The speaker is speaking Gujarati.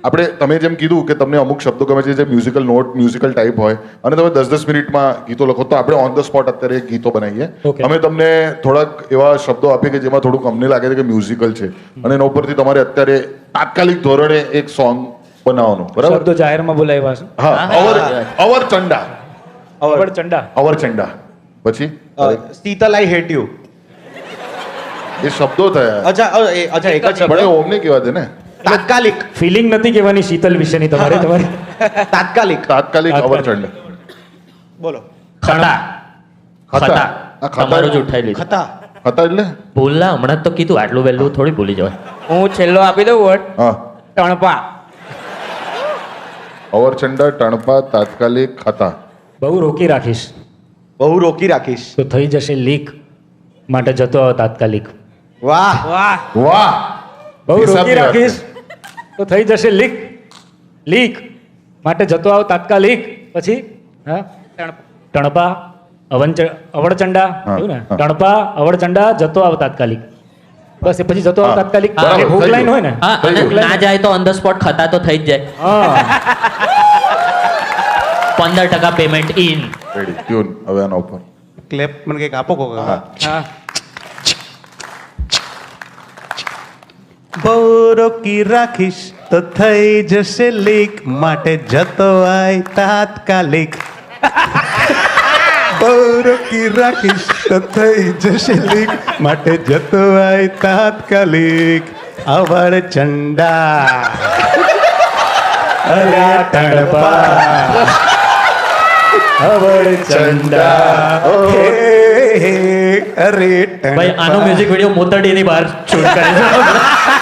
આપણે તમે જેમ કીધું કે તમને અમુક શબ્દો ગમે છે જે મ્યુઝિકલ નોટ મ્યુઝિકલ ટાઈપ હોય અને તમે 10-10 મિનિટમાં ગીતો લખો તો આપણે ઓન ધ સ્પોટ અત્યારે ગીતો બનાવીએ Okay. અમે તમને થોડાક એવા શબ્દો આપીએ કે જેમાં થોડુંક અમને લાગે છે કે મ્યુઝિકલ છે અને એના ઉપરથી તમારે અત્યારે તાત્કાલિક ધોરણે એક સોંગ બનાવવાનું બરાબર શબ્દો જાહેરમાં બોલાવ્યા છે. હા અવર ચંડા અવળ ચંડા. અવર ચંડા પછી શીતલ આઈ હેટ યુ. એ શબ્દો થયા અચ્છા એક જ પણ એ શબ્દ. ઓમને કેવા છે ને તાત્કાલિક ફિલિંગ નથી કહેવાની શીતલ વિશેની તમારી તાત્કાલિક તાત્કાલિક અવર ચંડા બોલો. ખતા ખતા આ તમારું જ ઉઠાઈ લીધું ખતા ખતા એટલે ભૂલના હમણાં જ તો કીધું આટલું વહેલું થોડી ભૂલી જવાય. હું છેલ્લો આપી દઉં વર્ડ હા ટણપા. અવર ચંડા ટણપા તાત્કાલિક ખતા બહુ રોકી રાખીશ બહુ રોકી રાખીશ. તો થઈ જશે લીક માટે જતો આવો તાત્કાલિક. વાહ વાહ વાહ બહુ હિસાબની રોકી વાત રાખીશ તો થઈ જશે લીક લીક માટે જતો આવો તાત્કાલિક. પછી હા ટણપા અવળચંડા હા, એવું ને હા. ટણપા અવળચંડા જતો આવો તાત્કાલિક. બસ એ પછી જતો આવો હા, તાત્કાલિક. બરાબર, એ hook થઈ line ગયું. હોય ને હા થઈ અને ગયું. ના જાય તો ઓન ધ સ્પોટ ખતા તો થઈ જ જાય. હા 15% પેમેન્ટ ઇન. રેડી ટ્યુન હવે આના ઉપર ક્લેપ મને કંઈક આપો કોક. હા. હા બહુ રોકી રાખીશ તો થઈ જશે લીક માટે જતો આય તાત્કાલિક. બહુ રોકી રાખીશ તો થઈ જશે લીક માટે જતો આય તાત્કાલિક. અવળ ચંડા અરે ટણપા અવળચંડા હે અરે ભાઈ આનો મ્યુઝિક વિડીયો મોતડીની બહાર શૂટ કરે છે.